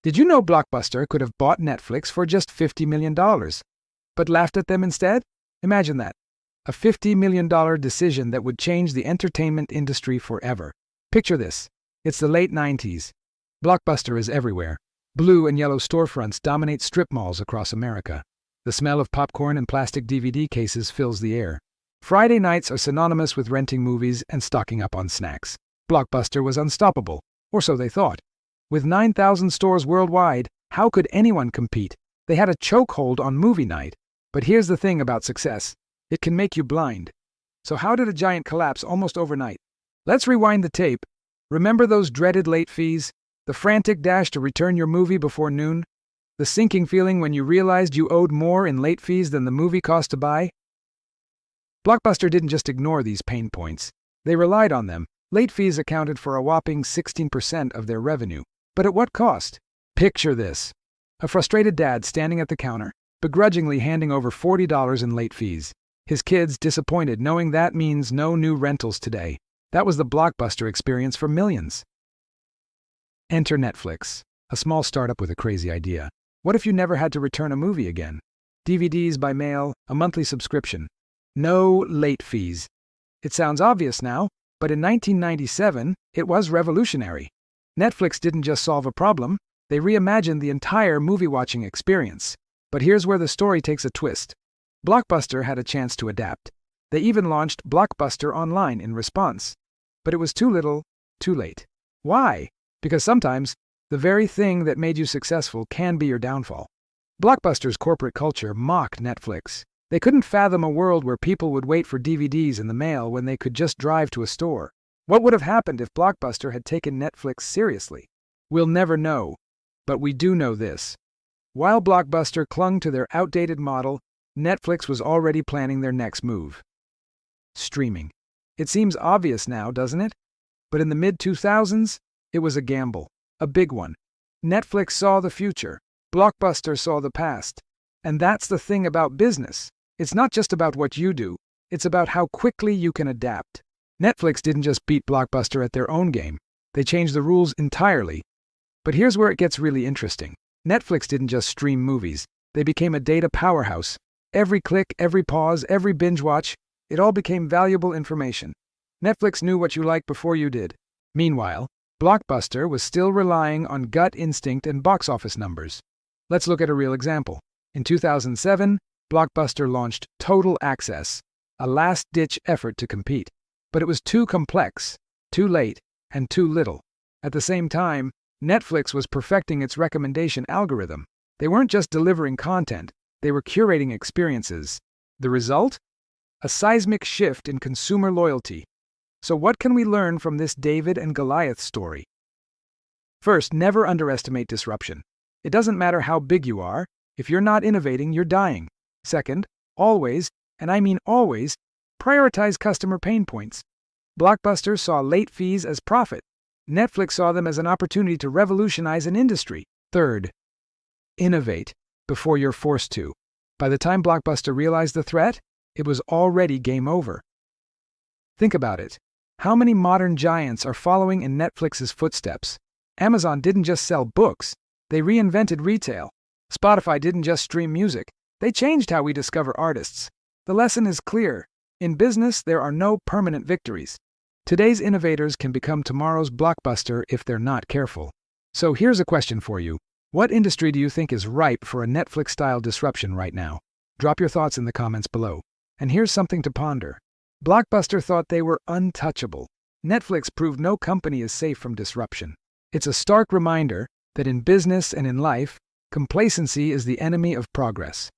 Did you know Blockbuster could have bought Netflix for just $50 million, but laughed at them instead? Imagine that. A $50 million decision that would change the entertainment industry forever. Picture this. It's the late 90s. Blockbuster is everywhere. Blue and yellow storefronts dominate strip malls across America. The smell of popcorn and plastic DVD cases fills the air. Friday nights are synonymous with renting movies and stocking up on snacks. Blockbuster was unstoppable, or so they thought. With 9,000 stores worldwide, how could anyone compete? They had a chokehold on movie night. But here's the thing about success. It can make you blind. So how did a giant collapse almost overnight? Let's rewind the tape. Remember those dreaded late fees? The frantic dash to return your movie before noon? The sinking feeling when you realized you owed more in late fees than the movie cost to buy? Blockbuster didn't just ignore these pain points. They relied on them. Late fees accounted for a whopping 16% of their revenue. But at what cost? Picture this. A frustrated dad standing at the counter, begrudgingly handing over $40 in late fees. His kids disappointed, knowing that means no new rentals today. That was the Blockbuster experience for millions. Enter Netflix, a small startup with a crazy idea. What if you never had to return a movie again? DVDs by mail, a monthly subscription. No late fees. It sounds obvious now, but in 1997, it was revolutionary. Netflix didn't just solve a problem, they reimagined the entire movie-watching experience. But here's where the story takes a twist. Blockbuster had a chance to adapt. They even launched Blockbuster Online in response. But it was too little, too late. Why? Because sometimes, the very thing that made you successful can be your downfall. Blockbuster's corporate culture mocked Netflix. They couldn't fathom a world where people would wait for DVDs in the mail when they could just drive to a store. What would have happened if Blockbuster had taken Netflix seriously? We'll never know, but we do know this. While Blockbuster clung to their outdated model, Netflix was already planning their next move. Streaming. It seems obvious now, doesn't it? But in the mid-2000s, it was a gamble, a big one. Netflix saw the future, Blockbuster saw the past. And that's the thing about business. It's not just about what you do, it's about how quickly you can adapt. Netflix didn't just beat Blockbuster at their own game, they changed the rules entirely. But here's where it gets really interesting. Netflix didn't just stream movies, they became a data powerhouse. Every click, every pause, every binge watch, it all became valuable information. Netflix knew what you liked before you did. Meanwhile, Blockbuster was still relying on gut instinct and box office numbers. Let's look at a real example. In 2007, Blockbuster launched Total Access, a last-ditch effort to compete. But it was too complex, too late, and too little. At the same time, Netflix was perfecting its recommendation algorithm. They weren't just delivering content, they were curating experiences. The result? A seismic shift in consumer loyalty. So what can we learn from this David and Goliath story? First, never underestimate disruption. It doesn't matter how big you are, if you're not innovating, you're dying. Second, always, and I mean always, prioritize customer pain points. Blockbuster saw late fees as profit. Netflix saw them as an opportunity to revolutionize an industry. Third, innovate before you're forced to. By the time Blockbuster realized the threat, it was already game over. Think about it. How many modern giants are following in Netflix's footsteps? Amazon didn't just sell books, they reinvented retail. Spotify didn't just stream music, they changed how we discover artists. The lesson is clear. In business, there are no permanent victories. Today's innovators can become tomorrow's Blockbuster if they're not careful. So here's a question for you. What industry do you think is ripe for a Netflix-style disruption right now? Drop your thoughts in the comments below. And here's something to ponder. Blockbuster thought they were untouchable. Netflix proved no company is safe from disruption. It's a stark reminder that in business and in life, complacency is the enemy of progress.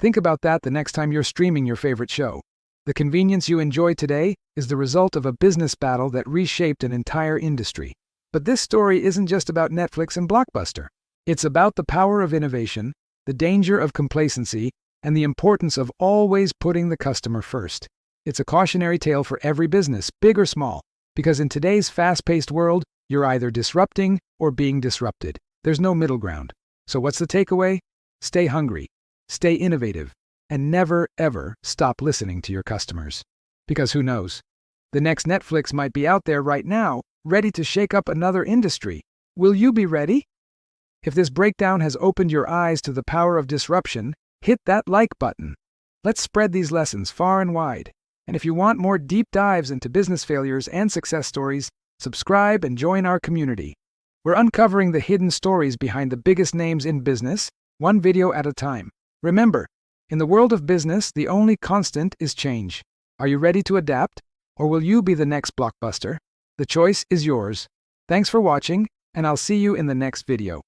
Think about that the next time you're streaming your favorite show. The convenience you enjoy today is the result of a business battle that reshaped an entire industry. But this story isn't just about Netflix and Blockbuster. It's about the power of innovation, the danger of complacency, and the importance of always putting the customer first. It's a cautionary tale for every business, big or small, because in today's fast-paced world, you're either disrupting or being disrupted. There's no middle ground. So what's the takeaway? Stay hungry, stay innovative, and never, ever stop listening to your customers. Because who knows? The next Netflix might be out there right now, ready to shake up another industry. Will you be ready? If this breakdown has opened your eyes to the power of disruption, hit that like button. Let's spread these lessons far and wide. And if you want more deep dives into business failures and success stories, subscribe and join our community. We're uncovering the hidden stories behind the biggest names in business, one video at a time. Remember, in the world of business, the only constant is change. Are you ready to adapt, or will you be the next Blockbuster? The choice is yours. Thanks for watching, and I'll see you in the next video.